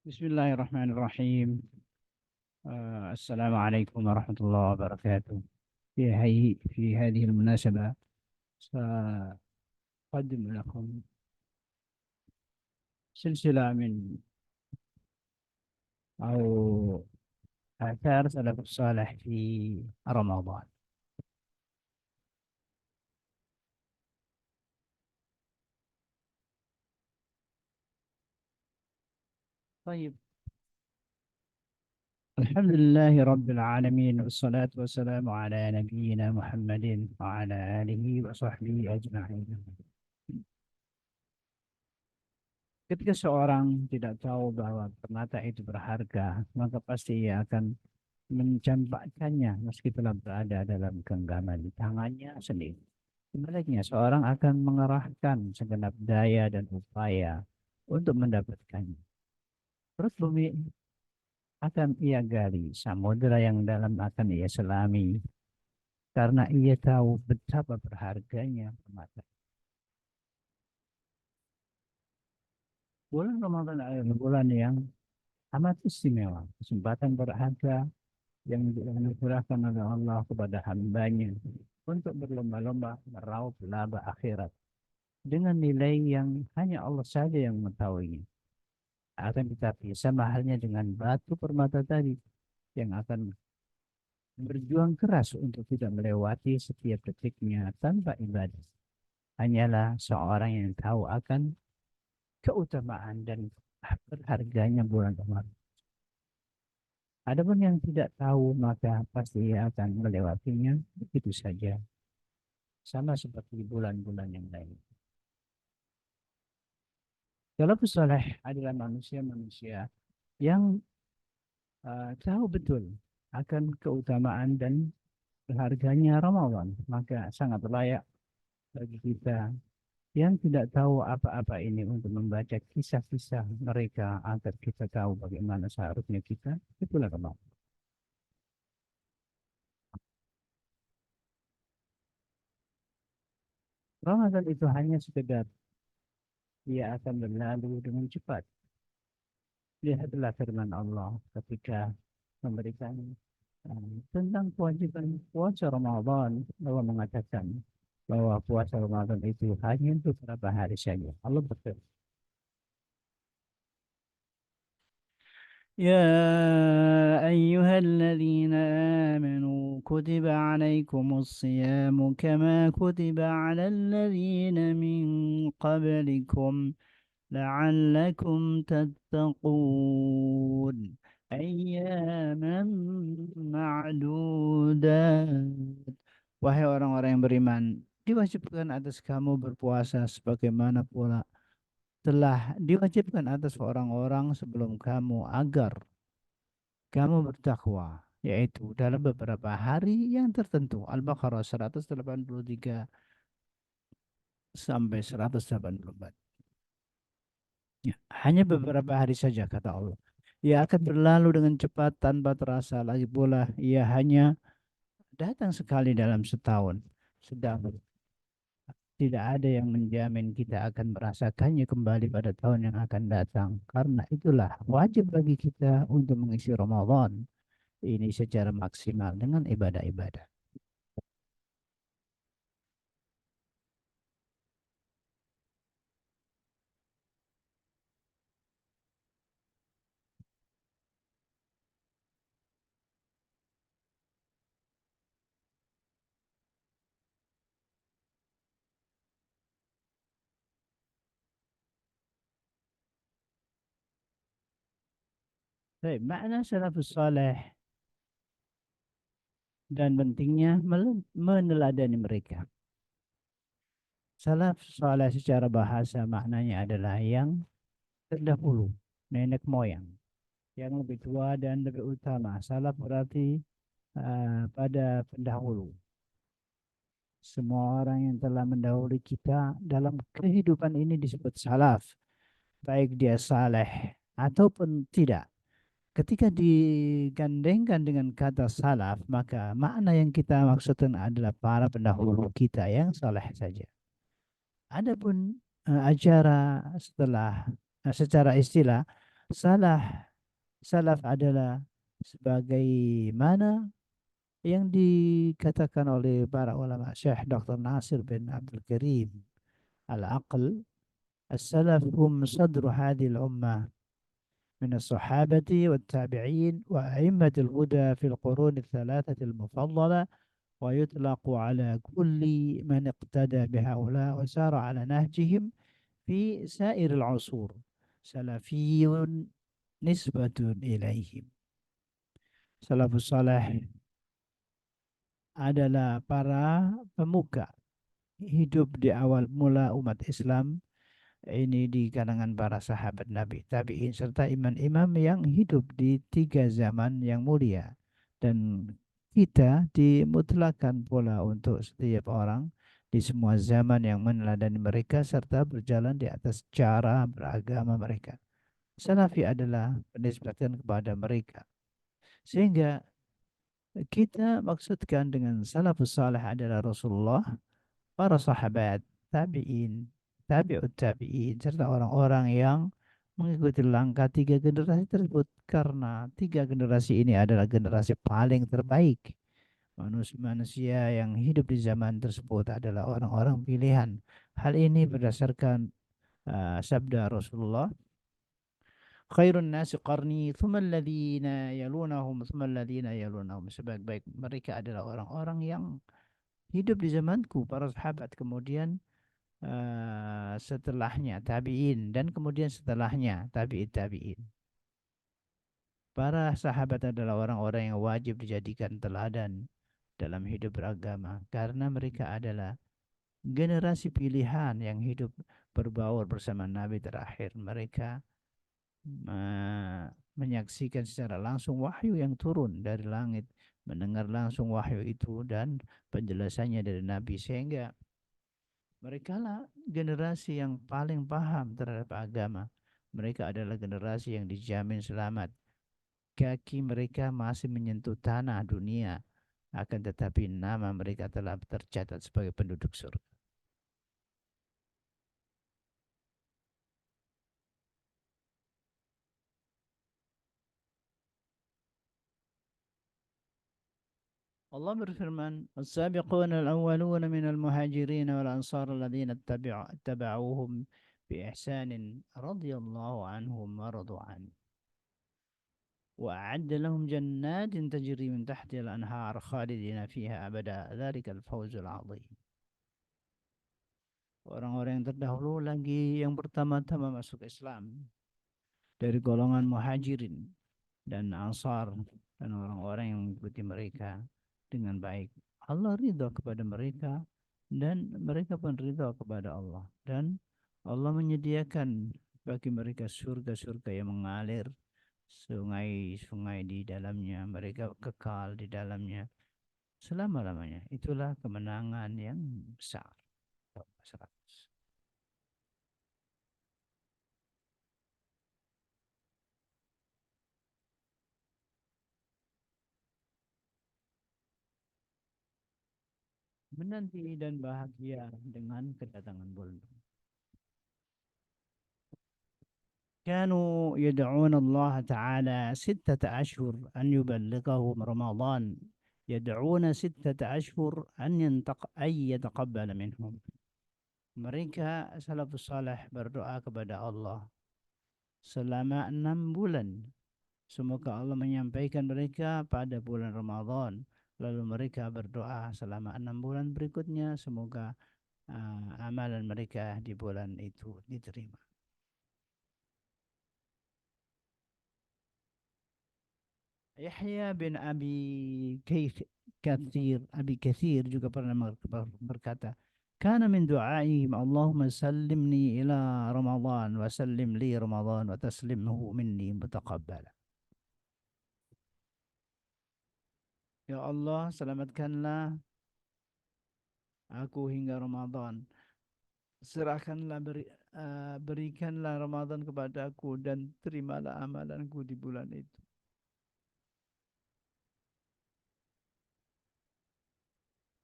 بسم الله الرحمن الرحيم. السلام عليكم ورحمة الله وبركاته. في هذه المناسبة سأقدم لكم سلسلة من أو آثار سلف الصالح في رمضان. طيب، الحمد لله رب العالمين، والصلاة والسلام على نبينا محمد وعلى آله وصحبه أجمعين. Ketika seorang tidak tahu bahwa permata itu berharga, maka pasti ia akan mencampakkannya meski telah berada dalam genggaman di tangannya sendiri. Sebaliknya, seorang akan mengerahkan segenap daya dan upaya untuk mendapatkannya. Perut bumi akan ia gali, samudera yang dalam akan ia selami, karena ia tahu betapa berharganya permata. Bulan Ramadan adalah bulan yang amat istimewa, kesempatan berharga yang dianugerahkan oleh Allah kepada hambanya untuk berlomba-lomba meraup laba akhirat dengan nilai yang hanya Allah saja yang mengetahuinya. Akan tetapi sama halnya dengan batu permata tadi yang akan berjuang keras untuk tidak melewati setiap detiknya tanpa ibadah. Hanyalah seorang yang tahu akan keutamaan dan berharganya bulan Ramadan. Adapun yang tidak tahu maka pasti ia akan melewatinya begitu saja, sama seperti bulan-bulan yang lain. Salafus saleh adalah manusia-manusia yang tahu betul akan keutamaan dan berharganya Ramadan. Maka sangat layak bagi kita yang tidak tahu apa-apa ini untuk membaca kisah-kisah mereka agar kita tahu bagaimana seharusnya kita itulah Ramadan. Ramadan itu hanya sekedar ia akan berlalu dengan cepat. Lihatlah firman Allah ketika memberikan tentang kewajiban puasa Ramadan. Allah mengatakan bahwa puasa Ramadan itu hanya untuk beberapa hari saja. Allah berfirman, يا أيها الذين آمنوا كتب عليكم الصيام كما كتب على الذين من قبلكم لعلكم تتقون أياما معدودات. Wahai orang-orang yang beriman, diwajibkan atas kamu berpuasa sebagaimana pula telah diwajibkan atas orang-orang sebelum kamu agar kamu bertakwa, yaitu dalam beberapa hari yang tertentu. Al-Baqarah 183 sampai 184. Ya, hanya beberapa hari saja kata Allah. Ia akan berlalu dengan cepat tanpa terasa, lagi pula ia hanya datang sekali dalam setahun. Sedang tidak ada yang menjamin kita akan merasakannya kembali pada tahun yang akan datang. Karena itulah wajib bagi kita untuk mengisi Ramadan ini secara maksimal dengan ibadah-ibadah. Baik, makna salafus saleh dan pentingnya meneladani mereka. Salaf saleh secara bahasa maknanya adalah yang terdahulu, nenek moyang, yang lebih tua dan lebih utama. Salaf berarti pada pendahulu. Semua orang yang telah mendahului kita dalam kehidupan ini disebut salaf, baik dia saleh ataupun tidak. Ketika digandengkan dengan kata salaf, maka makna yang kita maksudkan adalah para pendahulu kita yang saleh saja. Adapun acara setelah secara istilah Salah, salaf adalah sebagaimana yang dikatakan oleh para ulama Syekh Dr. Nasir bin Abdul Karim Al-Aql, as-salaf hum sadru hadhihi al-ummah من الصحابة والتابعين وأئمة الهدى في القرون الثلاثة المفضلة ويطلق على كل من اقتدى بهؤلاء وسار على نهجهم في سائر العصور سلفي نسبة إليهم. Salafus saleh adalah para pemuka hidup di awal mula umat Islam ini di kalangan para sahabat Nabi, tabi'in serta imam-imam yang hidup di tiga zaman yang mulia. Dan kita dimutlakan pula untuk setiap orang di semua zaman yang meneladani mereka serta berjalan di atas cara beragama mereka. Salafi adalah penisbatan kepada mereka. Sehingga kita maksudkan dengan salafus salih adalah Rasulullah, para sahabat, tabi'in, tabi'ut tabi'in, serta orang-orang yang mengikuti langkah tiga generasi tersebut karena tiga generasi ini adalah generasi paling terbaik. Manusia-manusia yang hidup di zaman tersebut adalah orang-orang pilihan. Hal ini berdasarkan sabda Rasulullah, khairun nasi qarni, thumma alladhina yalunahum, thumma alladhina yalunahum. Sebaik-baik mereka adalah orang-orang yang hidup di zamanku, para sahabat, kemudian setelahnya tabi'in, dan kemudian setelahnya tabi'in. Para sahabat adalah orang-orang yang wajib dijadikan teladan dalam hidup beragama karena mereka adalah generasi pilihan yang hidup berbaur bersama Nabi terakhir. Mereka menyaksikan secara langsung wahyu yang turun dari langit, mendengar langsung wahyu itu dan penjelasannya dari Nabi, sehingga mereka lah generasi yang paling paham terhadap agama. Mereka adalah generasi yang dijamin selamat. Kaki mereka masih menyentuh tanah dunia, akan tetapi nama mereka telah tercatat sebagai penduduk surga. Allah berfirman, "As-sabiquna al-awwaluna minal muhajirin wal ansar alladhina ittaba'uuhum bi ihsanin radhiyallahu anhum wa radu an. Wa a'adda lahum jannatin tajri min tahtiha al-anhar khalidina fiha abada. Dzalika al-fawzul 'adzim." Orang-orang yang terdahulu lagi yang pertama-tama masuk Islam dari golongan muhajirin dan ansar dan orang-orang yang mengikuti mereka dengan baik. Allah ridha kepada mereka dan mereka pun ridha kepada Allah. Dan Allah menyediakan bagi mereka surga-surga yang mengalir, sungai-sungai di dalamnya, mereka kekal di dalamnya selama-lamanya. Itulah kemenangan yang besar. Menanti dan bahagia dengan kedatangan bulan. كانوا يدعون الله تعالى 6 أشهر أن يبلغهم رمضان. يدعون 6 أشهر أن يتقبل منهم. Mereka salafus saleh berdoa kepada Allah selama 6 bulan. Semoga Allah menyampaikan mereka pada bulan Ramadan. Lalu mereka berdoa selama 6 bulan berikutnya, semoga amalan mereka di bulan itu diterima. Yahya bin Abi Kathir juga pernah berkata, "Kana min du'aihim Allahumma sallimni ila Ramadan wa sallim li Ramadan wa taslimhu minni mutaqabbala." Ya Allah, selamatkanlah aku hingga Ramadan. Berikanlah Ramadan kepadaku dan terimalah amalanku di bulan itu.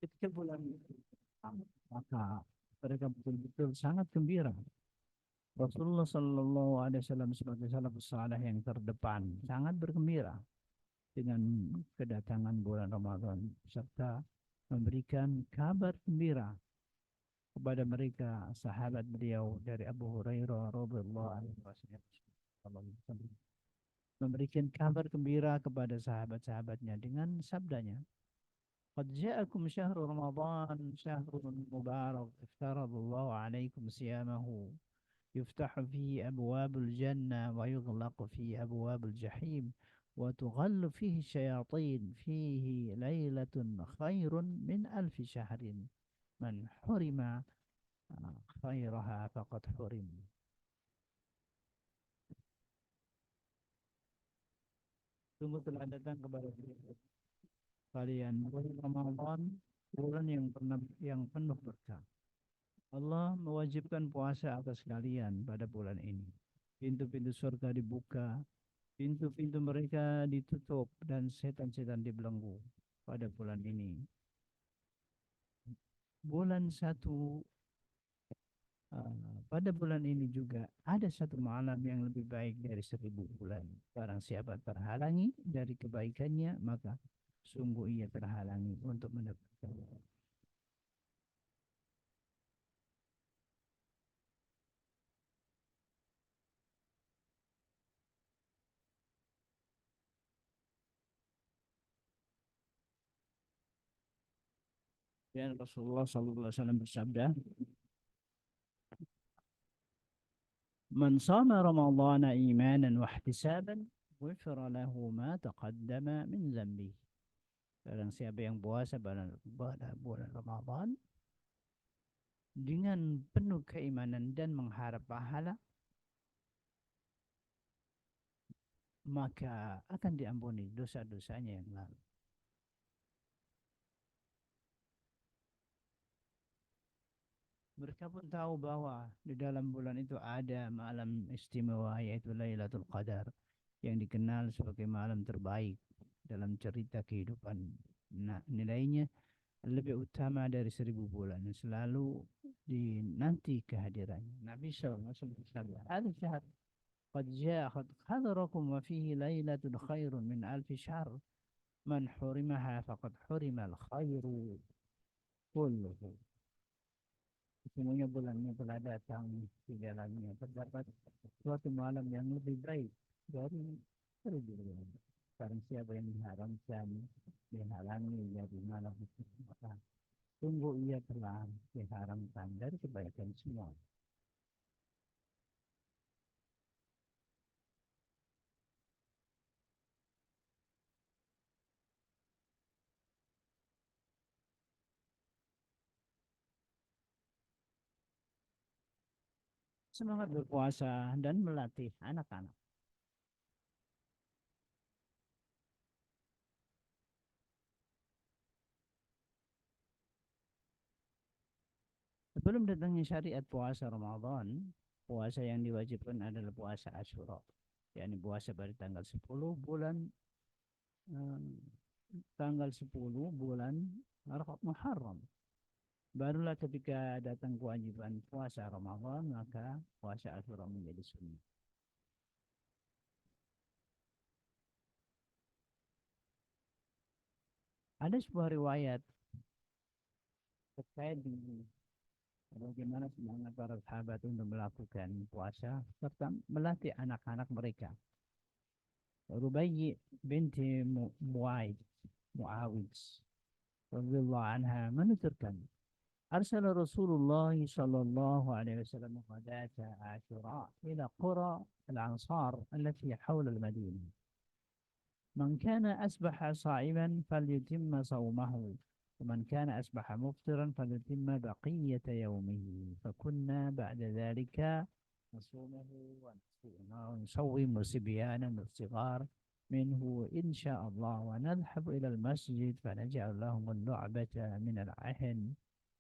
Ketika bulan itu, maka mereka betul-betul sangat gembira. Rasulullah Shallallahu Alaihi Wasallam sebagai salafus saleh yang terdepan sangat bergembira dengan kedatangan bulan Ramadan serta memberikan kabar gembira kepada mereka sahabat beliau dari Abu Hurairah radhiyallahu anhu memberikan kabar gembira kepada sahabat-sahabatnya dengan sabdanya قد جاءكم شهر رمضان شهر مبارك افترض الله عليكم صيامه يفتح فيه أبواب الجنة ويغلق فيه أبواب الجحيم وتغل فيه الشياطين فيه ليلة خير من ألف شهر من حرم خيرها فقد حرم. Sungguh telah datang kepada kalian bulan Ramadan, bulan yang penuh berkah. Allah mewajibkan puasa atas kalian pada bulan ini. Pintu-pintu surga dibuka, pintu-pintu mereka ditutup, dan setan-setan dibelenggu pada bulan ini. Bulan satu, pada bulan ini juga ada satu malam yang lebih baik dari 1000 bulan. Barang siapa terhalangi dari kebaikannya, maka sungguh ia terhalangi untuk mendapatkan. Dan Rasulullah SAW bersabda, "Man shama Ramadhana imanan wa ihtisaban, ghufira lahu ma taqaddama min dzambi." Barang siapa yang puasa pada bulan Ramadan dengan penuh keimanan dan mengharap pahala, maka akan diampuni dosa-dosanya yang lalu. Mereka pun tahu bahwa di dalam bulan itu ada malam istimewa yaitu Lailatul Qadar yang dikenal sebagai malam terbaik dalam cerita kehidupan. Nah, nilainya lebih utama dari 1000 bulan yang selalu dinanti kehadirannya. Nabi SAW bersabda, "Hadza syahr qad jaa qad hadarakum wa fihi lailatun khairun min alfi syahr. Man hurimaha faqad hurimal khairu kulluhu." Semuanya bulannya telah datang di dalamnya terdapat suatu malam yang lebih baik dari 1000 bulan. Barang siapa yang diharamkan, dihalangi dari malam itu, maka sungguh ia telah diharamkan dari kebaikan semua. Semangat berpuasa dan melatih anak-anak. Sebelum datangnya syariat puasa Ramadan, puasa yang diwajibkan adalah puasa Asyura, yakni puasa pada tanggal 10 bulan eh, tanggal 10 bulan Muharram. Barulah ketika datang kewajiban puasa Ramadan, maka puasa Asyura menjadi sunnah. Ada sebuah riwayat terkait dengan bagaimana semangat para sahabat untuk melakukan puasa serta melatih anak-anak mereka. Rubayyi binti Muawid radhiyallahu anha menuturkan, أرسل رسول الله صلى الله عليه وسلم غداة عاشوراء إلى قرى الأنصار التي حول المدينة. من كان أصبح صائما فليتم صومه، ومن كان أصبح مفطرا فليتم بقية يومه. فكنا بعد ذلك نصومه ونصوم صبيانا الصغار منه إن شاء الله، ونذهب إلى المسجد فنجعل لهم اللعبة من العهن،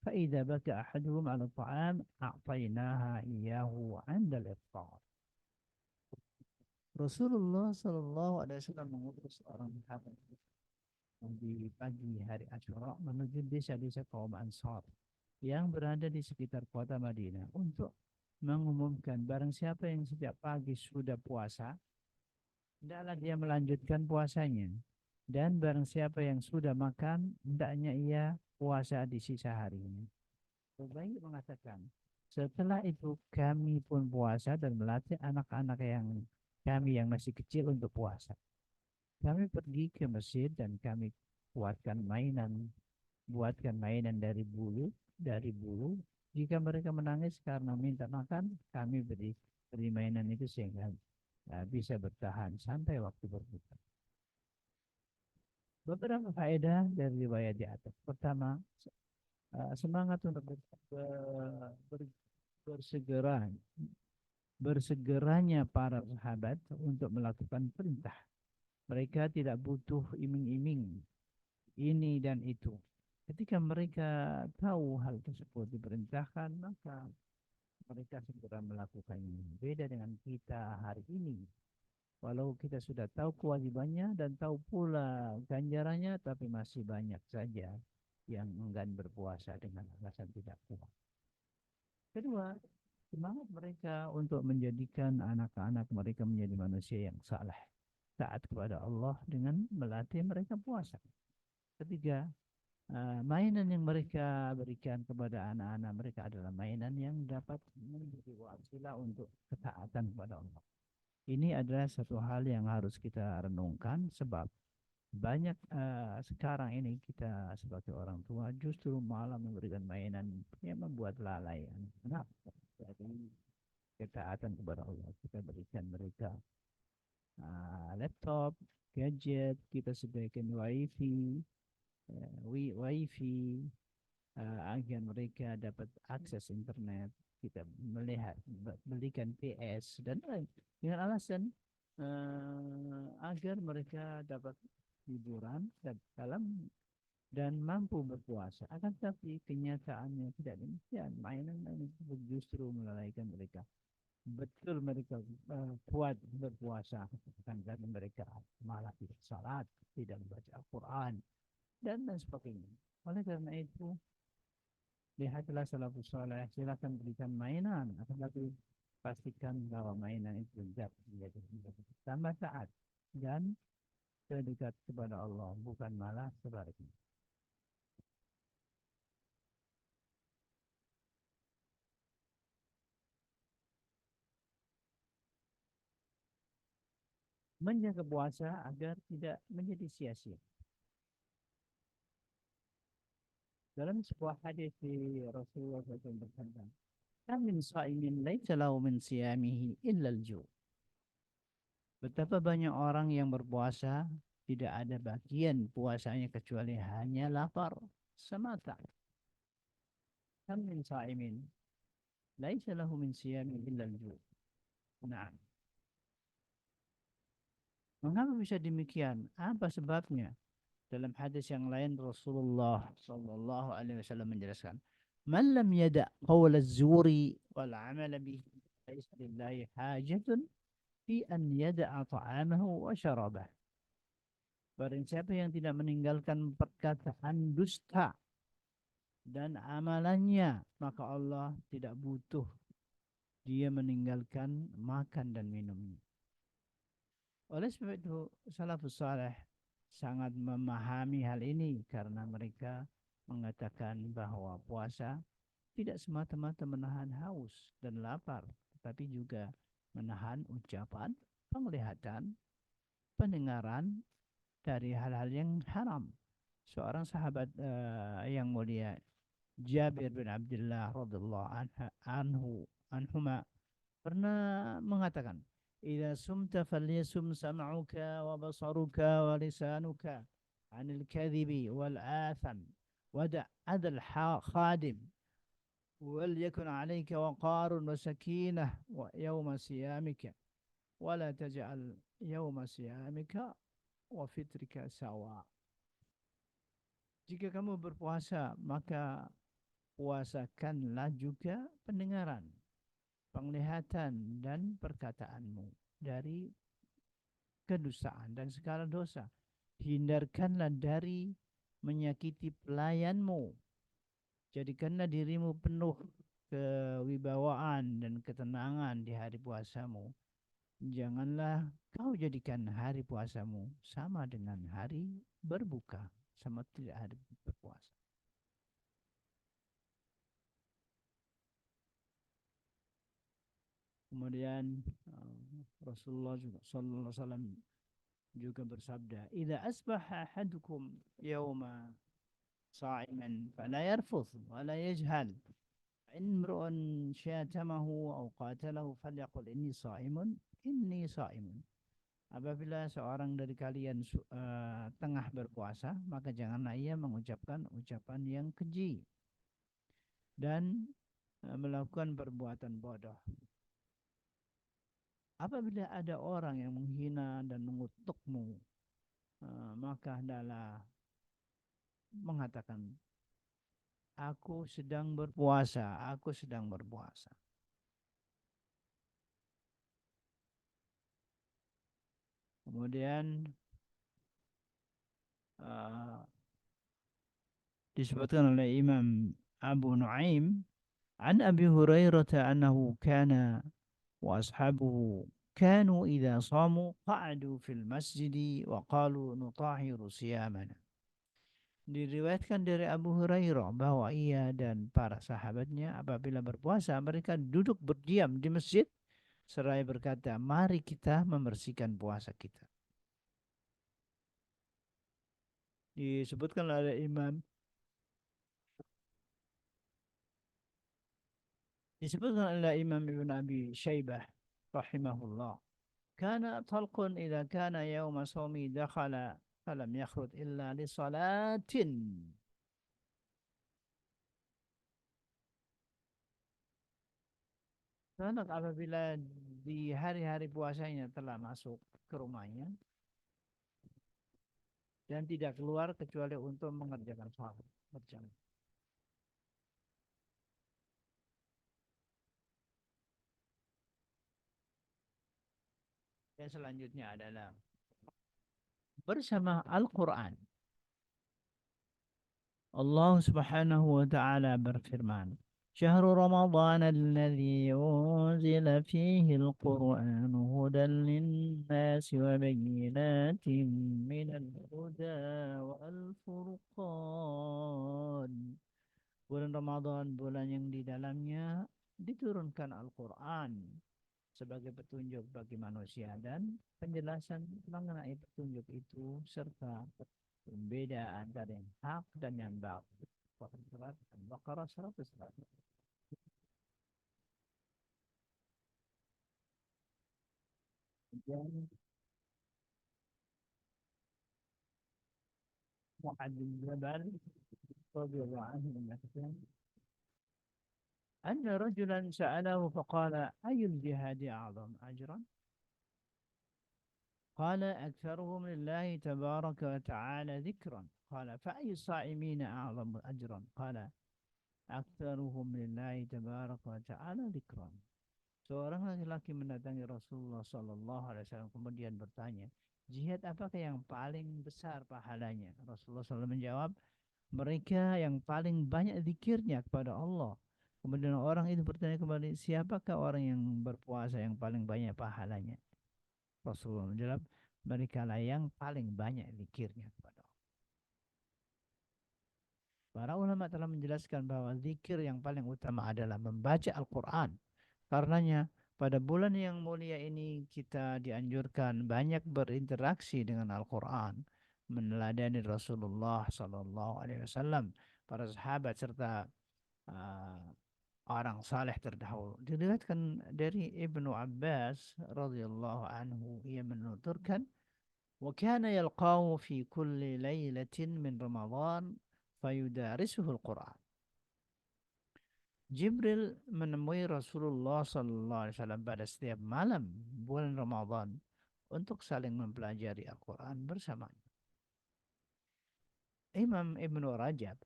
فإذا بكى أحدهم على الطعام أعطيناها إياه عند الإفطار. Rasulullah Shallallahu Alaihi Wasallam mengutus orang sahabat di pagi hari Asyura menuju desa-desa kaum Ansar yang berada di sekitar kota Madinah untuk mengumumkan barang siapa yang setiap pagi sudah puasa, hendaklah dia melanjutkan puasanya. Dan barang siapa yang sudah makan, hendaknya ia puasa di sisa harinya. Al-Bayy mengatakan, setelah itu kami pun puasa dan melatih anak-anak yang kami yang masih kecil untuk puasa. Kami pergi ke masjid dan kami buatkan mainan dari bulu. Jika mereka menangis karena minta makan, kami beri mainan itu sehingga bisa bertahan sampai waktu berbuka. Beberapa faedah dari riwayat di atas. Pertama, semangat untuk ber- bersegera bersegeranya para sahabat untuk melakukan perintah. Mereka tidak butuh iming-iming ini dan itu. Ketika mereka tahu hal tersebut diperintahkan, maka mereka segera melakukannya. Beda dengan kita hari ini. Walau kita sudah tahu kewajibannya dan tahu pula ganjarannya, tapi masih banyak saja yang enggan berpuasa dengan alasan tidak kuat. Kedua, semangat mereka untuk menjadikan anak-anak mereka menjadi manusia yang saleh, taat kepada Allah dengan melatih mereka puasa. Ketiga, mainan yang mereka berikan kepada anak-anak mereka adalah mainan yang dapat menjadi wasilah untuk ketaatan kepada Allah. Ini adalah satu hal yang harus kita renungkan sebab banyak sekarang ini kita sebagai orang tua justru malah memberikan mainan yang membuat lalai anak-anak dari ketaatan kepada Allah. Kita berikan mereka laptop, gadget, kita sediakan wifi agar mereka dapat akses internet. Kita belikan PS dan lain dengan alasan agar mereka dapat hiburan dan mampu berpuasa. Akan tetapi kenyataannya tidak demikian. Mainan justru melalaikan mereka. Betul mereka kuat berpuasa, akan tetapi mereka malah tidak salat, tidak membaca Al-Quran dan lain sebagainya. Oleh karena itu, lihatlah salafus saleh, silakan berikan mainan, akan tetapi pastikan bahwa mainan itu menjadi tambah taat dan terdekat kepada Allah, bukan malah sebaliknya. Menjaga puasa agar tidak menjadi sia-sia. Dalam sebuah hadis di Rasulullah SAW bersabda, "Kam min sha'imin laisa lahu min siyamihi illa al-ju'." Betapa banyak orang yang berpuasa tidak ada bagian puasanya kecuali hanya lapar semata. Kam min sha'imin laisa lahu min siyamihi illa al-ju'. Nah, mengapa bisa demikian? Apa sebabnya? Dalam hadis yang lain Rasulullah sallallahu alaihi wasallam menjelaskan, "Man lam yada' qawl az-zuri wal 'amal bihi laysa lillahi hajatun fi an yada'a ta'amahu wa syarabah." Barang siapa yang tidak meninggalkan perkataan dusta dan amalannya, maka Allah tidak butuh dia meninggalkan makan dan minumnya. Oleh sebab itu, salafus saleh sangat memahami hal ini karena mereka mengatakan bahwa puasa tidak semata-mata menahan haus dan lapar, tetapi juga menahan ucapan, penglihatan, pendengaran dari hal-hal yang haram. Seorang sahabat yang mulia Jabir bin Abdullah radhiyallahu anhuma pernah mengatakan, "Idza sumta falyasum sam'uka wa basaruka wa lisanuka 'anil kadhibi wal atham wada' adal khadim wal yakun 'alayka waqarun wa sakinah wa yawma siyamika wa la taj'al yawma siyamika wa fitrika sawa." Jika kamu berpuasa, maka puasakanlah juga pendengaran, penglihatan dan perkataanmu dari kedustaan dan segala dosa. Hindarkanlah dari menyakiti pelayanmu. Jadikanlah dirimu penuh kewibawaan dan ketenangan di hari puasamu, janganlah kau jadikan hari puasamu sama dengan hari berbuka, sama tidak hari berpuasa. Kemudian Rasulullah juga sallallahu alaihi wasallam juga bersabda, "Idza asbaha ahadukum yawma sha'iman fala yarfuth wa la yajhal. In imru'un syatamahu aw qatalahu falyaqul inni sha'imun." Apabila seorang dari kalian tengah berpuasa, maka janganlah ia mengucapkan ucapan yang keji dan melakukan perbuatan bodoh. Apabila ada orang yang menghina dan mengutukmu, maka hendaklah mengatakan, aku sedang berpuasa, aku sedang berpuasa. Kemudian disebutkan oleh Imam Abu Nuaim an Abi Hurairah annahu kana wa ashabuhu kanu idza shamu qa'adu fil masjidi wa qalu nutahiru siyamana. Diriwayatkan dari Abu Hurairah bahwa ia dan para sahabatnya apabila berpuasa mereka duduk berdiam di masjid seraya berkata, mari kita membersihkan puasa kita. Disebutkan oleh Imam Ibn Abi Shaybah rahimahullah. Kana talqun idza kana yawma sawmi dakhala falam yakhruj illa li salatin. Anak apabila di hari-hari puasanya telah masuk ke rumahnya dan tidak keluar kecuali untuk mengerjakan sholat berjamaah. Dan selanjutnya adalah bersama Al-Quran. Allah Subhanahu wa Ta'ala berfirman, "Syahrul Ramadan alladzi unzila fihi al-Qur'an hudan lin-nasi wa bayyinatin minal huda wal furqan." Bulan Ramadan, bulan yang di dalamnya diturunkan Al-Quran sebagai petunjuk bagi manusia dan penjelasan mengenai petunjuk itu serta pembeda antara yang hak dan yang batil. Surat Al-Baqarah 100. Dan Mu'adz bin Jabal radhiyallahu anhu mengatakan, "Anna rajulan sa'alahu faqala ayyul jihadi a'zam ajran?" قال أكثرهم لله تبارك وتعالى ذكرا. قال فأي الصائمين أعظم أجرا؟ قال أكثرهم لله تبارك وتعالى ذكرا. Seorang laki-laki mendatangi Rasulullah Sallallahu Alaihi Wasallam kemudian bertanya, jihad apakah yang paling besar pahalanya? Rasulullah SAW menjawab, mereka yang paling banyak zikirnya kepada Allah. Kemudian orang itu bertanya kembali, siapakah orang yang berpuasa yang paling banyak pahalanya? Rasulullah menjawab, mereka lah yang paling banyak zikirnya kepada Allah. Para ulama telah menjelaskan bahwa zikir yang paling utama adalah membaca Al-Quran. Karenanya pada bulan yang mulia ini kita dianjurkan banyak berinteraksi dengan Al-Quran, meneladani Rasulullah Sallallahu Alaihi Wasallam, para sahabat serta uh, orang saleh terdahulu. Diriwayatkan dari Ibnu Abbas radhiyallahu anhu, ia menuturkan, wa kana yalqahu fi kulli lailatin min Ramadan fayudarisuhu al-Quran. Jibril menemui Rasulullah sallallahu alaihi wasallam pada setiap malam bulan Ramadan untuk saling mempelajari Al-Quran bersamanya. Imam Ibnu Rajab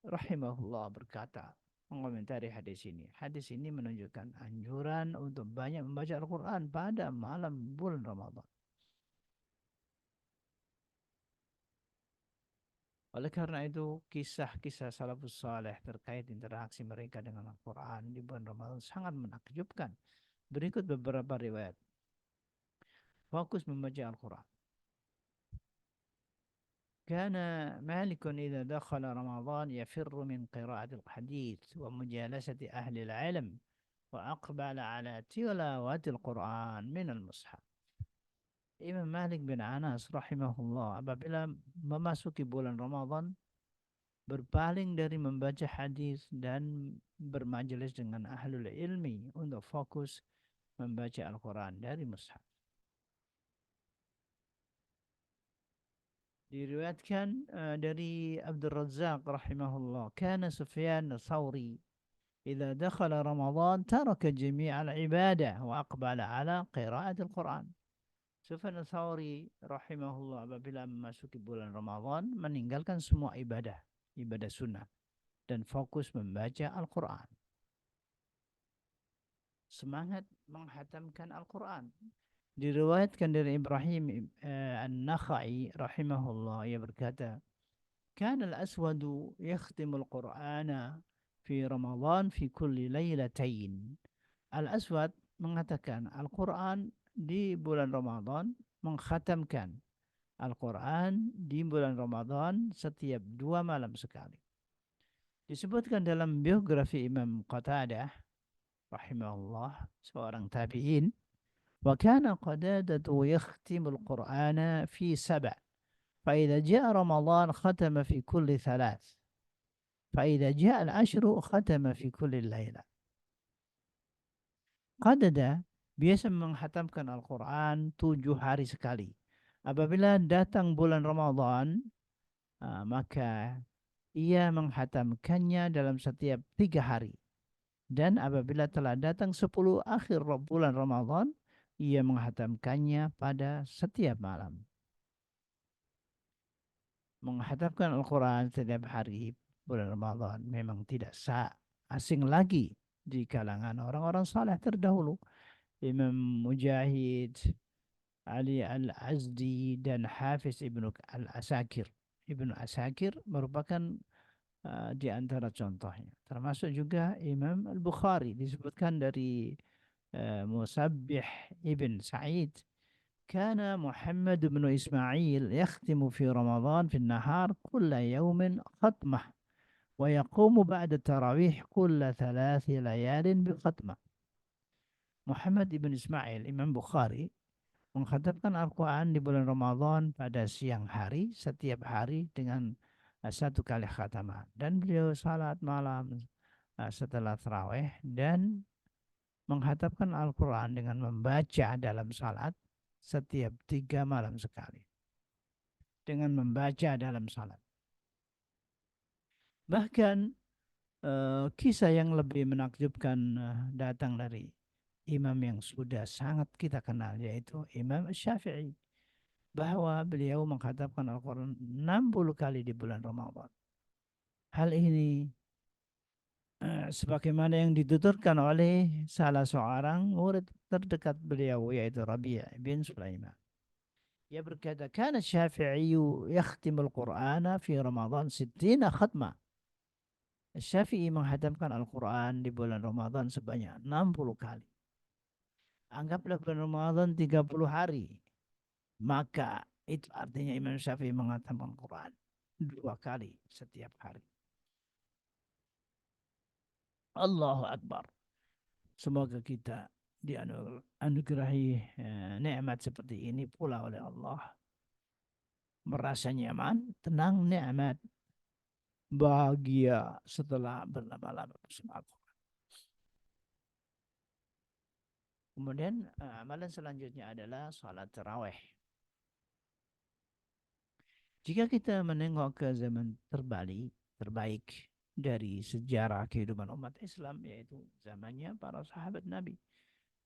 rahimahullah berkata, mengomentari hadis ini. Hadis ini menunjukkan anjuran untuk banyak membaca Al-Quran pada malam bulan Ramadan. Oleh karena itu, kisah-kisah salafus saleh terkait interaksi mereka dengan Al-Quran di bulan Ramadan sangat menakjubkan. Berikut beberapa riwayat. Fokus membaca Al-Quran. كان مالك إذا دخل رمضان يفر من قراءة الحديث ومجالسة أهل العلم وأقبل على تلاوة القرآن من المصحف. Imam Malik bin Anas rahimahullah apabila memasuki bulan Ramadan berpaling dari membaca hadis dan bermajelis dengan ahlul ilmi untuk fokus membaca Al-Quran dari mushaf. Diriwayatkan dari Abdul Razzaq rahimahullah, kana Sufyan Thawri idza dakhala Ramadan taraka jami' al-ibadah wa aqbala ala qira'at al-Quran. Sufyan Thawri rahimahullah apabila memasuki bulan Ramadan meninggalkan semua ibadah, ibadah sunnah dan fokus membaca Al-Quran. Semangat menghatamkan Al-Quran. Diriwayatkan dari Ibrahim An-Nakhai rahimahullah, ia berkata, كان الأسود يختم القرآن في رمضان في كل ليلتين. Al-Aswad mengatakan Al-Quran di bulan Ramadan, mengkhatamkan Al-Quran di bulan Ramadan setiap 2 malam sekali. Disebutkan dalam biografi Imam Qatadah rahimahullah, seorang tabi'in, وكان قتادة يختم القرآن في 7 فإذا جاء رمضان ختم في كل 3 فإذا جاء العشر ختم في كل ليلة. Qatadah biasa menghatamkan Al-Quran 7 hari sekali. Apabila datang bulan Ramadan, maka ia menghatamkannya dalam setiap 3 hari. Dan apabila telah datang 10 akhir bulan Ramadan, ia menghatamkannya pada setiap malam. Menghatamkan Al-Quran setiap hari bulan Ramadan memang tidak asing lagi di kalangan orang-orang saleh terdahulu. Imam Mujahid, Ali Al-Azdi, dan Hafiz Ibnu Al-Asakir. Ibnu Asakir merupakan di antara contohnya. Termasuk juga Imam Al-Bukhari, disebutkan dari Musabbih ibn Sa'id, كان محمد بن إسماعيل يختم في رمضان في النهار كل يوم ختمة ويقوم بعد التراويح كل 3 ليال بختمة. Muhammad ibn Ismail, Imam Bukhari, mengkhatamkan Al-Quran di bulan Ramadan pada siang hari, setiap hari dengan 1 kali khataman. Dan beliau salat malam setelah tarawih dan menghatamkan Al-Quran dengan membaca dalam salat setiap 3 malam sekali. Dengan membaca dalam salat. Bahkan kisah yang lebih menakjubkan datang dari imam yang sudah sangat kita kenal, yaitu Imam Syafi'i, bahwa beliau mengkhatamkan Al-Quran 60 kali di bulan Ramadan. Hal ini sebagaimana yang dituturkan oleh salah seorang murid terdekat beliau, yaitu Rabi' bin Sulaiman. Ia berkata, "Kana Syafi'i yakhtimul Qur'ana fi Ramadan 60 khatmah." Syafi'i menghatamkan Al-Quran di bulan Ramadan sebanyak 60 kali. Anggaplah bulan Ramadan 30 hari. Maka itu artinya Imam Syafi'i menghatamkan Al-Quran 2 kali setiap hari. Allahu Akbar. Semoga kita dianugerahi nikmat seperti ini pula oleh Allah. Merasa nyaman, tenang, nikmat, bahagia setelah berlama-lama bersama Al-Quran. Kemudian amalan selanjutnya adalah salat tarawih. Jika kita menengok ke zaman terbaik dari sejarah kehidupan umat Islam, yaitu zamannya para sahabat Nabi,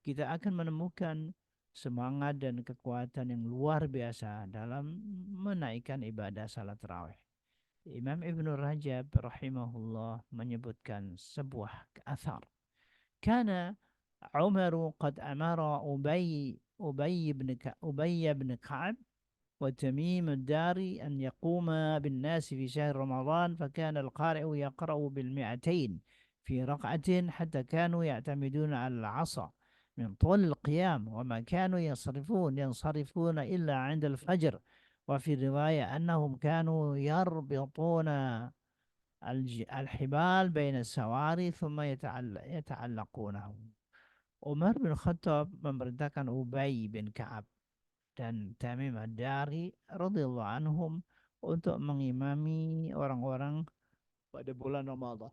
kita akan menemukan semangat dan kekuatan yang luar biasa dalam menaikkan ibadah salat tarawih. Imam Ibnu Rajab rahimahullah menyebutkan sebuah athar. Kana Umar qad amara Ubay bin Ka'ab وتميم الداري أن يقوم بالناس في شهر رمضان، فكان القارئ يقرأ بالمئتين في ركعة حتى كانوا يعتمدون على العصا من طول القيام، وما كانوا ينصرفون إلا عند الفجر. وفي رواية أنهم كانوا يربطون الحبال بين السواري ثم يتعلقونه. Umar bin Khattab memerintahkan Ubay bin Ka'ab dan Tamim Ad-Dari radhiyallahu anhum untuk mengimami orang-orang pada bulan Ramadan.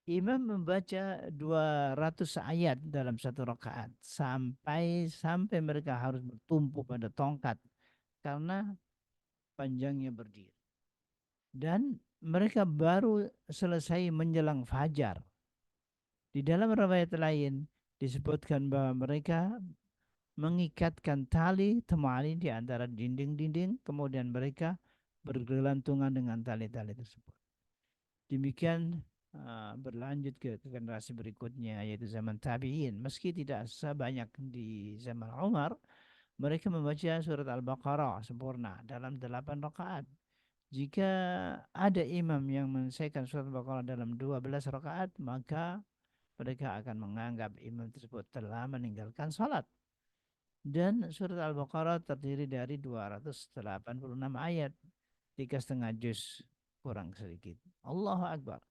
Imam membaca 200 ayat dalam satu rakaat sampai sampai mereka harus bertumpu pada tongkat karena panjangnya berdiri. Dan mereka baru selesai menjelang fajar. Di dalam riwayat lain disebutkan bahwa mereka mengikatkan tali temali di antara dinding-dinding, kemudian mereka bergelantungan dengan tali-tali tersebut. Demikian berlanjut ke generasi berikutnya, yaitu zaman tabi'in. Meski tidak sebanyak di zaman Umar, mereka membaca surat Al-Baqarah sempurna dalam 8 rakaat. Jika ada imam yang menyelesaikan surat Al-Baqarah dalam 12 rakaat, maka mereka akan menganggap imam tersebut telah meninggalkan salat. Dan surat Al-Baqarah terdiri dari 286 ayat, 3,5 juz kurang sedikit. Allahu Akbar.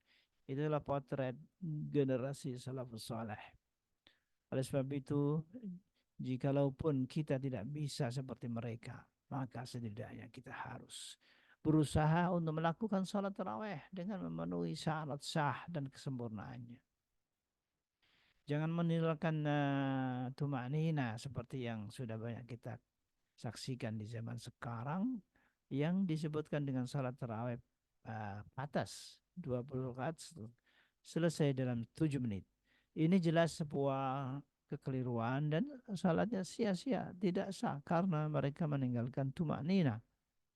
Itulah potret generasi salafus saleh. Oleh sebab itu, jikalaupun kita tidak bisa seperti mereka, maka setidaknya kita harus berusaha untuk melakukan salat tarawih dengan memenuhi syarat sah dan kesempurnaannya. Jangan meninggalkan tumanina seperti yang sudah banyak kita saksikan di zaman sekarang, yang disebutkan dengan salat tarawih atas 20 rakaat selesai dalam 7 menit. Ini jelas sebuah kekeliruan dan salatnya sia-sia, tidak sah karena mereka meninggalkan tumanina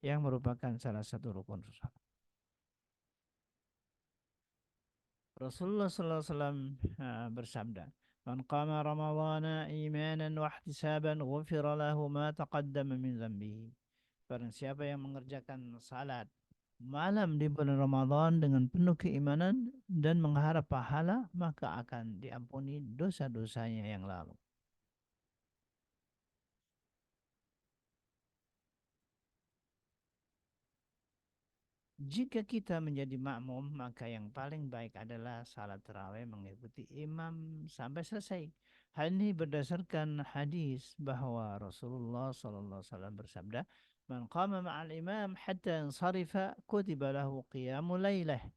yang merupakan salah satu rukun salat. Rasulullah sallallahu alaihi wasallam bersabda, "Man qama ramadhana imanan wa ihtisaban ghufira lahu ma taqaddama min dhanbihi." Barang siapa yang mengerjakan salat malam di bulan Ramadan dengan penuh keimanan dan mengharap pahala, maka akan diampuni dosa-dosanya yang lalu. Jika kita menjadi makmum, maka yang paling baik adalah salat tarawih mengikuti imam sampai selesai. Hal ini berdasarkan hadis bahwa Rasulullah sallallahu alaihi wasallam bersabda, "Man qama ma'al imam hatta yansarifa kutiba lahu qiyamul lailah."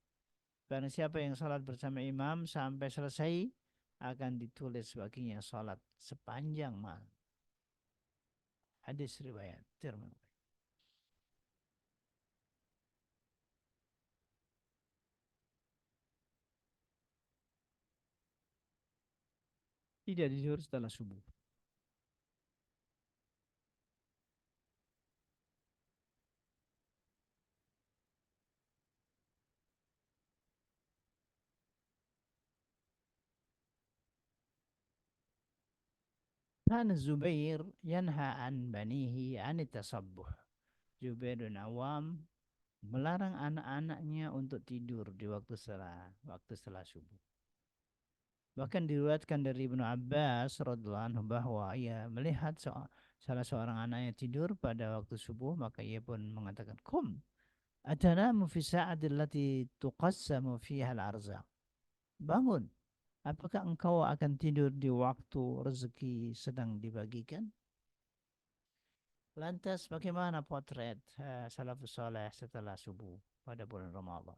Barang siapa yang salat bersama imam sampai selesai, akan ditulis baginya salat sepanjang malam. Hadis riwayat Tirmidzi. Tidak tidur setelah subuh. كان الزبير ينهى عن بنيه عن التصبح. Zubair bin Awam melarang anak-anaknya untuk tidur di waktu setelah subuh. Bahkan diriwayatkan dari Ibnu Abbas radhiyallahu anhu bahwa ia melihat salah seorang anaknya tidur pada waktu subuh, maka ia pun mengatakan, "Kum, atanamu fi sa'ati allati tuqassamu fiha al-arzaq." Bangun. Apakah engkau akan tidur di waktu rezeki sedang dibagikan? Lantas bagaimana potret salafus saleh setelah subuh pada bulan Ramadan?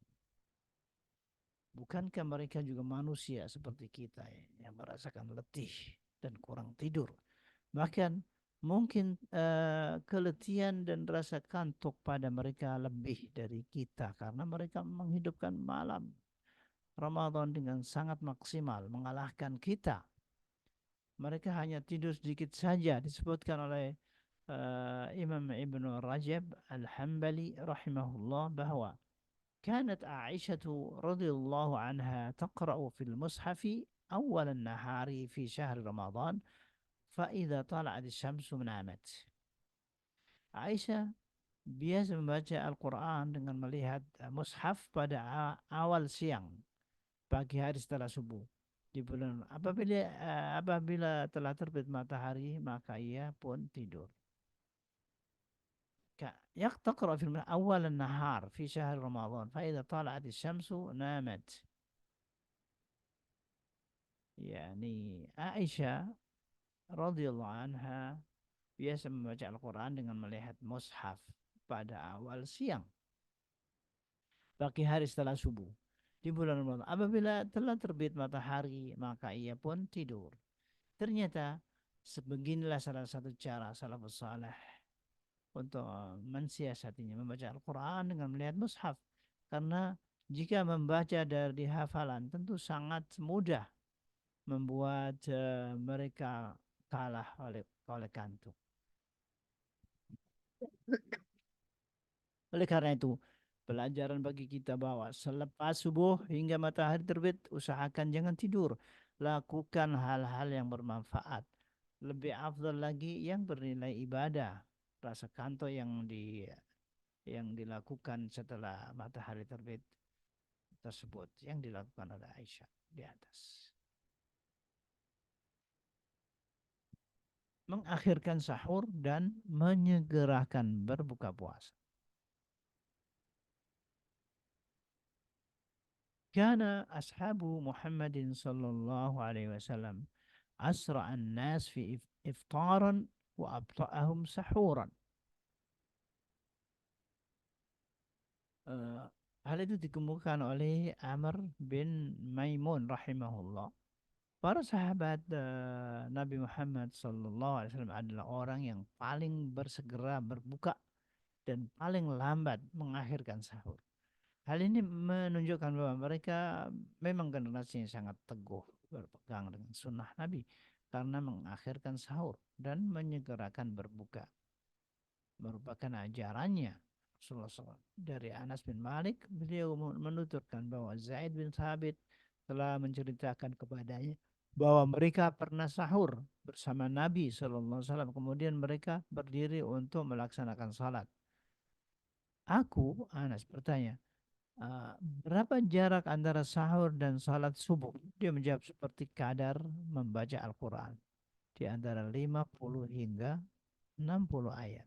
Bukankah mereka juga manusia seperti kita yang merasakan letih dan kurang tidur? Bahkan mungkin keletihan dan rasa kantuk pada mereka lebih dari kita karena mereka menghidupkan malam Ramadan dengan sangat maksimal, mengalahkan kita. Mereka hanya tidur sedikit saja. Disebutkan oleh Imam Ibn Rajab Al-Hambali rahimahullah bahwa كانت عائشة رضي الله عنها تقرأ في المصحف أول النهار في شهر رمضان فإذا طلعت الشمس نامت. Aisyah biasa membaca Al-Quran dengan melihat mushaf pada awal siang, pagi hari setelah subuh. Di bulan apabila telah terbit matahari, maka ia pun tidur. تقرأ في أول النهار في شهر رمضان فإذا طلعت الشمس نامت. يعني Aisyah radhiyallahu anha biasa membaca Al-Quran dengan melihat mushaf pada awal siang, pagi hari setelah subuh di bulan Ramadan. Apabila telah terbit matahari, maka ia pun tidur. Ternyata sebeginilah salah satu cara salafus saleh untuk mensiasatinya, membaca Al-Quran dengan melihat mushaf. Karena jika membaca dari hafalan tentu sangat mudah membuat mereka kalah oleh kantuk. Oleh karena itu, pelajaran bagi kita bahwa selepas subuh hingga matahari terbit, usahakan jangan tidur. Lakukan hal-hal yang bermanfaat. Lebih afdal lagi yang bernilai ibadah. Rasa kanto yang dilakukan setelah matahari terbit tersebut yang dilakukan oleh Aisyah di atas. Mengakhirkan sahur dan menyegerakan berbuka puasa. Kana ashabu Muhammadin sallallahu alaihi wasallam asra'an nas fi iftaran wa abta'ahum sahuran. Eh, Hal itu dikemukakan oleh Amr bin Maimun rahimahullah. Para sahabat Nabi Muhammad sallallahu alaihi wasallam adalah orang yang paling bersegera berbuka dan paling lambat mengakhirkan sahur. Hal ini menunjukkan bahwa mereka memang generasi yang sangat teguh berpegang dengan sunnah Nabi karena mengakhirkan sahur dan menyegerakan berbuka. Merupakan ajarannya Rasulullah SAW. Dari Anas bin Malik, beliau menuturkan bahwa Zaid bin Thabit telah menceritakan kepadanya bahwa mereka pernah sahur bersama Nabi SAW. Kemudian mereka berdiri untuk melaksanakan salat. Anas bertanya, berapa jarak antara sahur dan salat subuh? Dia menjawab seperti kadar membaca Al-Quran. Di antara 50 hingga 60 ayat.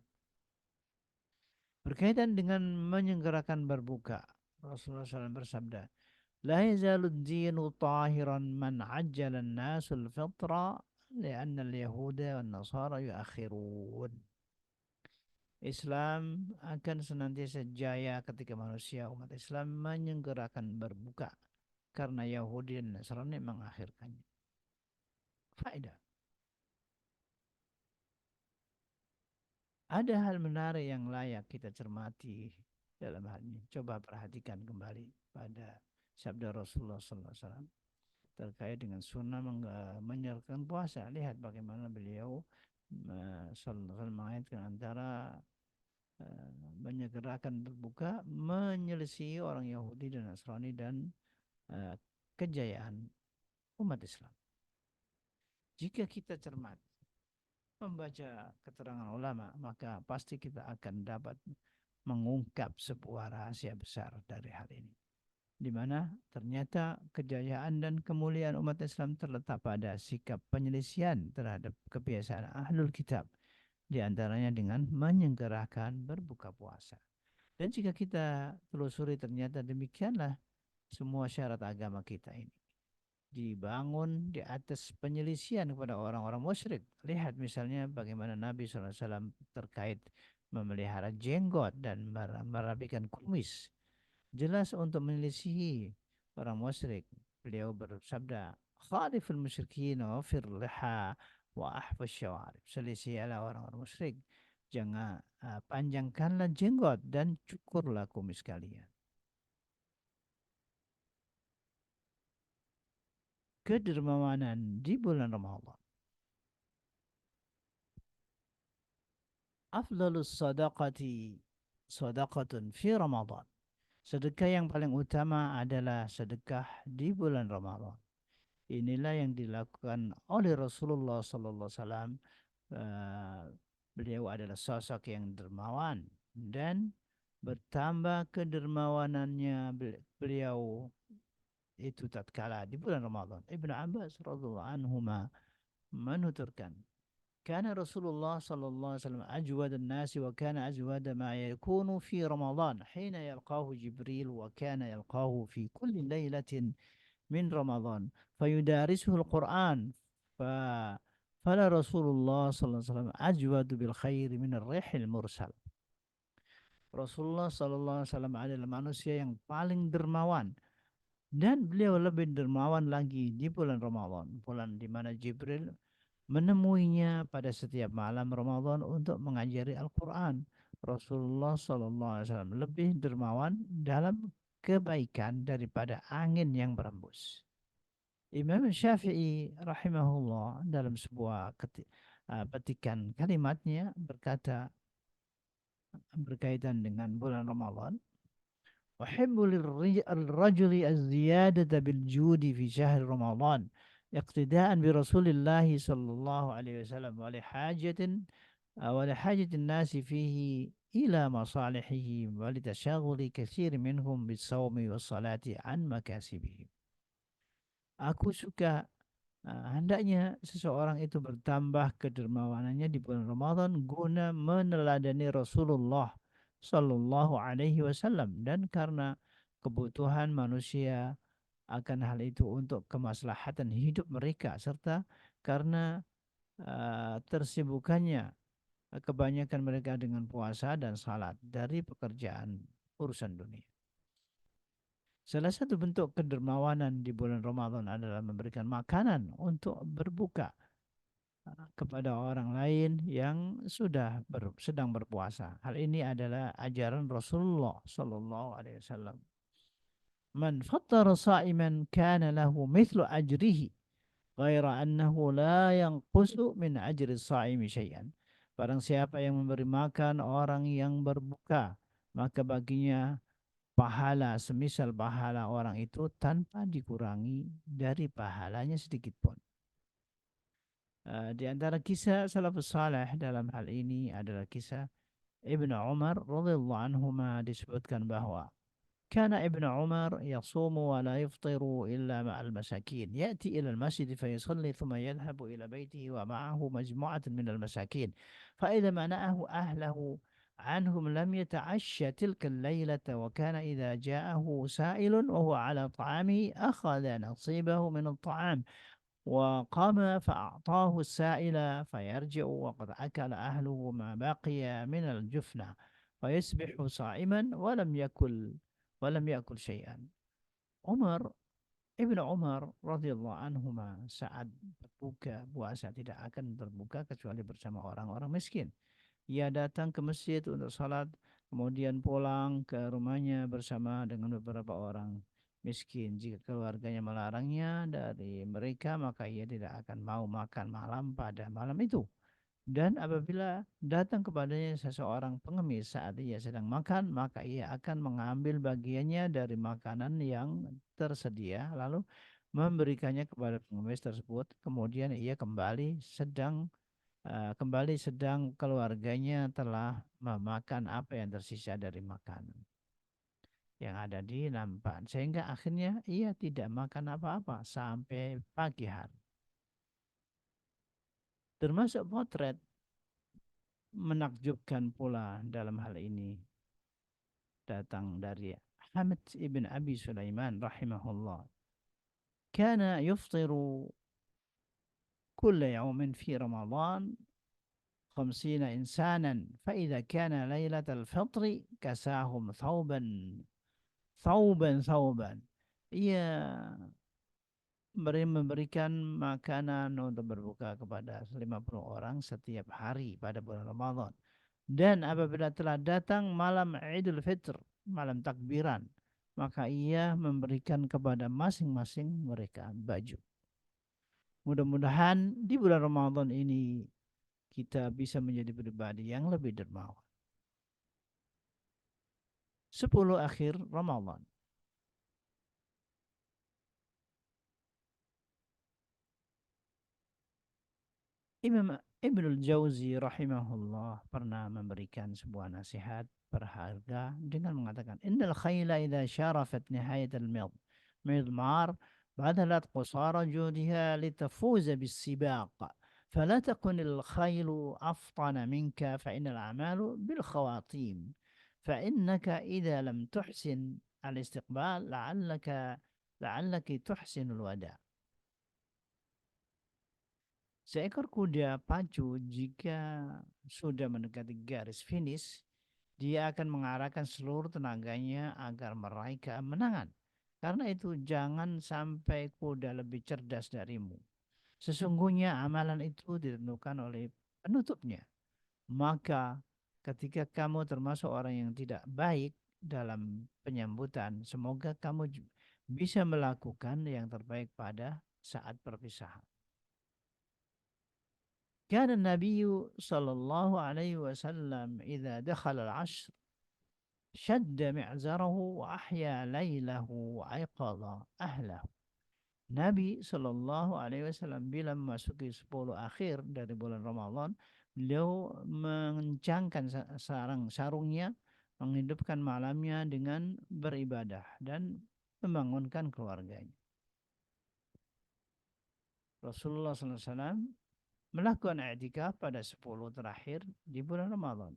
Berkaitan dengan menyegerakan berbuka, Rasulullah SAW bersabda, La yazalud dinu tahiran man ajjalan nasul fitra lianna al-yahuda wa nasara yuakhirun. Islam akan senantiasa jaya ketika manusia umat Islam menyegerakan berbuka karena Yahudi dan Nasrani mengakhirkannya. Faedah. Ada hal menarik yang layak kita cermati dalam hal ini. Coba perhatikan kembali pada sabda Rasulullah SAW terkait dengan sunnah menyerahkan puasa. Lihat bagaimana beliau SAW mengaitkan antara menyegerakan berbuka, menyelesaikan orang Yahudi dan Nasrani dan kejayaan umat Islam. Jika kita cermat membaca keterangan ulama, maka pasti kita akan dapat mengungkap sebuah rahasia besar dari hal ini. Di mana ternyata kejayaan dan kemuliaan umat Islam terletak pada sikap penyelesaian terhadap kebiasaan ahlul kitab. Di antaranya dengan menyegerakan berbuka puasa. Dan jika kita telusuri ternyata demikianlah semua syarat agama kita ini dibangun di atas penyelisihan kepada orang-orang musyrik. Lihat misalnya bagaimana Nabi SAW terkait memelihara jenggot dan merapikan kumis. Jelas untuk menyelisihi orang musyrik. Beliau bersabda, Khaliful musyrikin wa fir liha wa ahfaz syawarib. Selisihilah orang-orang musyrik. Jangan panjangkanlah jenggot dan cukurlah kumis kalian. Kedermawanan di bulan Ramadan. Afdalus sadaqati sadaqatun fi Ramadan. Sedekah yang paling utama adalah sedekah di bulan Ramadan. Inilah yang dilakukan oleh Rasulullah sallallahu alaihi wasallam Beliau adalah sosok yang dermawan dan bertambah kedermawanannya beliau itu tatkala di bulan Ramadan. Ibnu Abbas radhiyallahu anhuma menuturkan, "Kana Rasulullah sallallahu alaihi wasallam ajwad an-nas wa kana ajwad ma yakunu fi Ramadan hina yalqahu Jibril wa kana yalqahu fi kulli lailatin min Ramadan fayudarisuhu al-Quran fa fala Rasulullah sallallahu alaihi wasallam ajwadu bil khair min ar-rihil mursal." Rasulullah sallallahu alaihi wasallam adalah manusia yang paling dermawan dan beliau lebih dermawan lagi di bulan Ramadan, bulan di mana Jibril menemuinya pada setiap malam Ramadan untuk mengajari Al-Quran. Rasulullah sallallahu alaihi wasallam lebih dermawan dalam kebaikan daripada angin yang berembus. Imam Syafi'i rahimahullah dalam sebuah petikan kalimatnya berkata berkaitan dengan bulan Ramadan, "Uhibbu lirrajuli az-ziyadata bil judi fi syahr Ramadan iqtida'an bi Rasulillah sallallahu alaihi wasallam wa li hajatin nasi fihi ila masalihihi wa li tashaghuli katsir minhum bis sawmi was salati an makasibihim." Aku suka hendaknya seseorang itu bertambah kedermawanannya di bulan Ramadan guna meneladani Rasulullah Sallallahu Alaihi Wasallam, dan karena kebutuhan manusia akan hal itu untuk kemaslahatan hidup mereka, serta karena tersibukannya kebanyakan mereka dengan puasa dan salat dari pekerjaan urusan dunia. Salah satu bentuk kedermawanan di bulan Ramadan adalah memberikan makanan untuk berbuka kepada orang lain yang sedang berpuasa. Hal ini adalah ajaran Rasulullah sallallahu alaihi wasallam. Man fattara sa'iman kana lahu mithlu ajrihi ghaira annahu la yanqusu min ajri as-sa'imi syai'an. Barang siapa yang memberi makan orang yang berbuka, maka baginya pahala semisal pahala orang itu tanpa dikurangi dari pahalanya sedikit pun. Di antara kisah salafus saleh dalam hal ini adalah kisah Ibnu Umar radhiyallahu anhuma, disebutkan bahwa kana Ibnu Umar yasumu wa la yaftiru illa ma'al masakin ya'ti ila al-masjid fa yusalli thumma yadhhabu ila baytihi wa ma'ahu majmu'atun min al-masakin fa idha mana'ahu ahlahu عنهم لم يتعشى تلك الليلة وكان إذا جاءه سائل وهو على طعامه أخذ نصيبه من الطعام وقام فأعطاه السائل فيرجع وقد أكل أهله ما بقي من الجفنة فيصبح صائما ولم يأكل شيئا. Ibnu Umar radhiyallahu anhuma saat berbuka puasa tidak akan berbuka kecuali bersama orang-orang miskin. Ia datang ke masjid untuk salat, kemudian pulang ke rumahnya bersama dengan beberapa orang miskin. Jika keluarganya melarangnya dari mereka, maka ia tidak akan mau makan malam pada malam itu. Dan apabila datang kepadanya seseorang pengemis saat ia sedang makan, maka ia akan mengambil bagiannya dari makanan yang tersedia, lalu memberikannya kepada pengemis tersebut. Kemudian ia kembali sedang keluarganya telah memakan apa yang tersisa dari makanan yang ada di nampan, sehingga akhirnya ia tidak makan apa-apa sampai pagi hari. Termasuk potret menakjubkan pula dalam hal ini datang dari Hamid ibn Abi Sulaiman rahimahullah. Kana yuftiru كل يوم في رمضان 50 إنسانا فإذا كان ليلة الفطر كساهم ثوبا. Ia memberikan makanan untuk berbuka kepada 50 orang setiap hari pada bulan Ramadan. Dan apabila telah datang malam Idul Fitr, malam takbiran, maka ia memberikan kepada masing-masing mereka baju. Mudah-mudahan di bulan Ramadan ini kita bisa menjadi pribadi yang lebih dermawan. 10 akhir Ramadan. Imam Ibnul Jauzi rahimahullah pernah memberikan sebuah nasihat berharga dengan mengatakan innal khayla idza syarafat nihayat al-midmar badalat qusara juhdiha litafuza bis-sibaq فلا تكن الخيل أفطن منك فإن الأعمال بالخواتيم فإنك إذا لم تحسن الاستقبال لعلك تحسن الوداع. Seekor kuda pacu jika sudah mendekati garis finish, dia akan mengarahkan seluruh tenaganya agar meraih kemenangan. Karena itu jangan sampai kuda lebih cerdas darimu. Sesungguhnya amalan itu ditentukan oleh penutupnya. Maka ketika kamu termasuk orang yang tidak baik dalam penyambutan, semoga kamu bisa melakukan yang terbaik pada saat perpisahan. كان النبي صلى الله عليه وسلم إذا دخل العشر شد معزره وأحيا ليله وأيقظ أهله. Nabi Shallallahu Alaihi Wasallam bila memasuki 10 akhir dari bulan Ramadan, beliau mengencangkan sarungnya, menghidupkan malamnya dengan beribadah dan membangunkan keluarganya. Rasulullah SAW melakukan i'tikaf pada 10 terakhir di bulan Ramadan.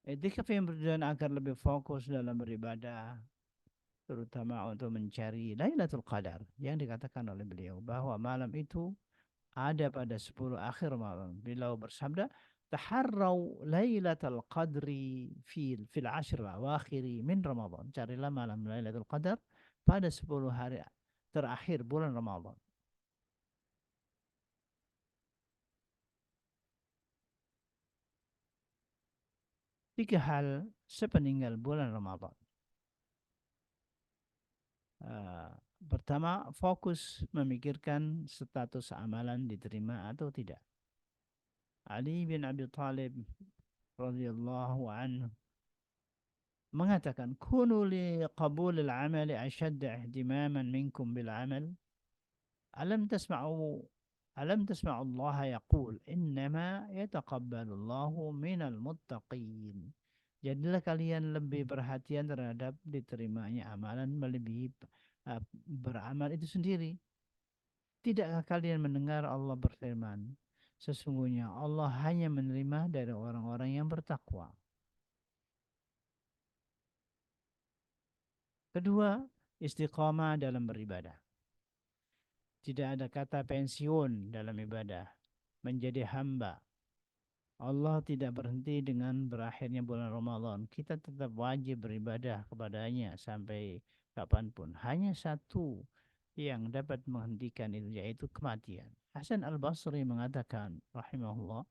I'tikaf yang bertujuan agar lebih fokus dalam beribadah, terutama untuk mencari Lailatul Qadar yang dikatakan oleh beliau bahwa malam itu ada pada 10 akhir Ramadan. Beliau bersabda, "Taharrau Lailatul Qadri fil ashr awakhiri min Ramadan." Carilah malam Lailatul Qadar pada 10 hari terakhir bulan Ramadan. Tiga hal sepeninggal bulan Ramadan. Pertama, fokus memikirkan status amalan diterima atau tidak. Ali bin Abi Thalib radhiyallahu anhu mengatakan, "Kunu li qabulil amali ashadda ihtimaman minkum bil amal." Alam tasma'u Alam tasma'u Allah yaqul innama yataqabbalu Allahu minal muttaqin. Jadilah kalian lebih perhatian terhadap diterimanya amalan melebihi beramal itu sendiri. Tidakkah kalian mendengar Allah berfirman, sesungguhnya Allah hanya menerima dari orang-orang yang bertakwa. Kedua, istiqamah dalam beribadah. Tidak ada kata pensiun dalam ibadah. Menjadi hamba. Allah tidak berhenti dengan berakhirnya bulan Ramadan. Kita tetap wajib beribadah kepadanya sampai kapanpun. Hanya satu yang dapat menghentikan itu, yaitu kematian. Hasan al-Basri mengatakan, rahimahullah,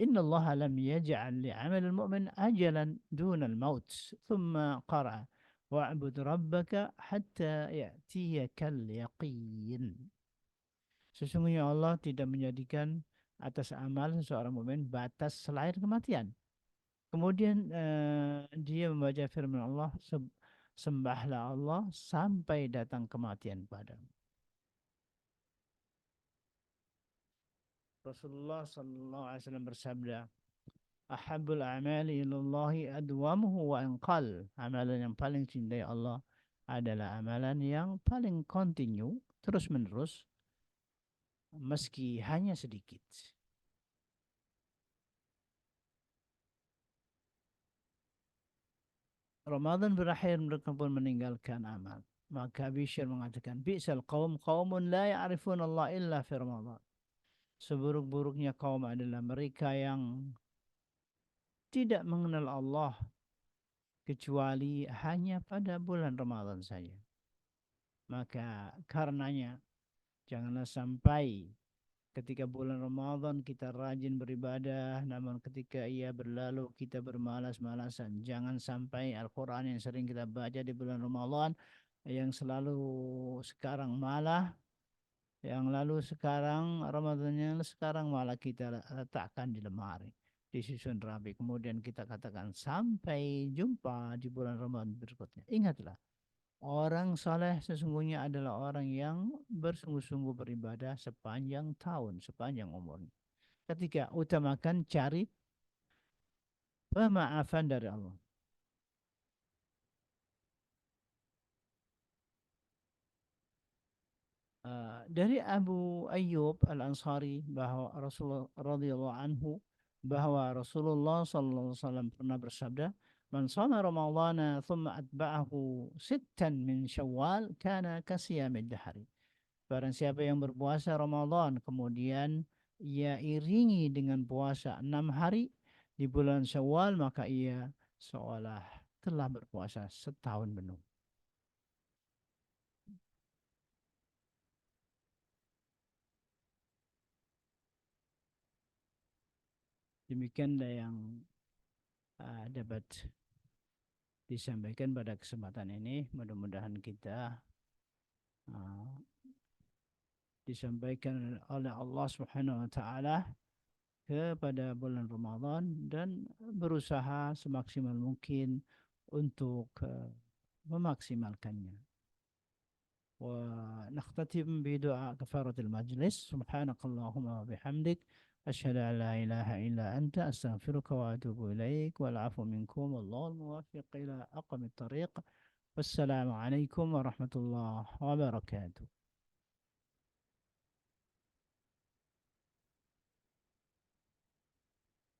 Inna Allah lam yaj'al li'amal al-mu'min ajalan duna al-maut. Thumma qara'a, wa'bud rabbaka hatta ya'tiyakal yaqin. Sesungguhnya Allah tidak menjadikan atas amal seorang mukmin batas selain kematian. Kemudian dia membaca firman Allah, sembahlah Allah sampai datang kematian padamu. Rasulullah sallallahu alaihi wasallam bersabda, "Ahabbul a'mali ilallahi adwamuhu wa anqal." Amalan yang paling cintai Allah adalah amalan yang paling continue, terus-menerus, meski hanya sedikit. Ramadan berakhir, mereka pun meninggalkan amal. Maka Bishr mengatakan, Bi'sal qaum qaumun la ya'rifun Allah illa fi Ramadan. Seburuk-buruknya kaum adalah mereka yang tidak mengenal Allah kecuali hanya pada bulan Ramadan saja. Maka karenanya janganlah sampai ketika bulan Ramadan kita rajin beribadah, namun ketika ia berlalu kita bermalas-malasan. Jangan sampai Al-Quran yang sering kita baca di bulan Ramadan, yang selalu sekarang malah, yang lalu sekarang Ramadannya sekarang malah kita letakkan di lemari, disusun rapi. Kemudian kita katakan sampai jumpa di bulan Ramadan berikutnya. Ingatlah, Orang saleh sesungguhnya adalah orang yang bersungguh-sungguh beribadah sepanjang tahun, sepanjang umurnya. Ketiga, utamakan cari pemaafan dari Allah. Dari Abu Ayyub Al-Ansari bahwa Rasulullah radhiyallahu anhu bahwa Rasulullah sallallahu alaihi wasallam pernah bersabda, "Man shoma Ramadhana thumma atba'ahu sittan min Syawal kana kasiyamid dahri." Barang siapa yang berpuasa Ramadan kemudian ia iringi dengan puasa 6 hari di bulan Syawal, maka ia seolah telah berpuasa setahun penuh. Demikianlah yang dapat disampaikan pada kesempatan ini. Mudah-mudahan kita uh, disampaikan oleh Allah Subhanahu wa taala kepada bulan Ramadan dan berusaha semaksimal mungkin untuk memaksimalkannya. ونختتم بدعاء كفارة المجلس سبحانك اللهم وبحمدك أشهد أن لا إله إلا أنت أستغفرك وأتوب إليك والعفو منكم والله الموفق إلى أقم الطريق والسلام عليكم ورحمة الله وبركاته.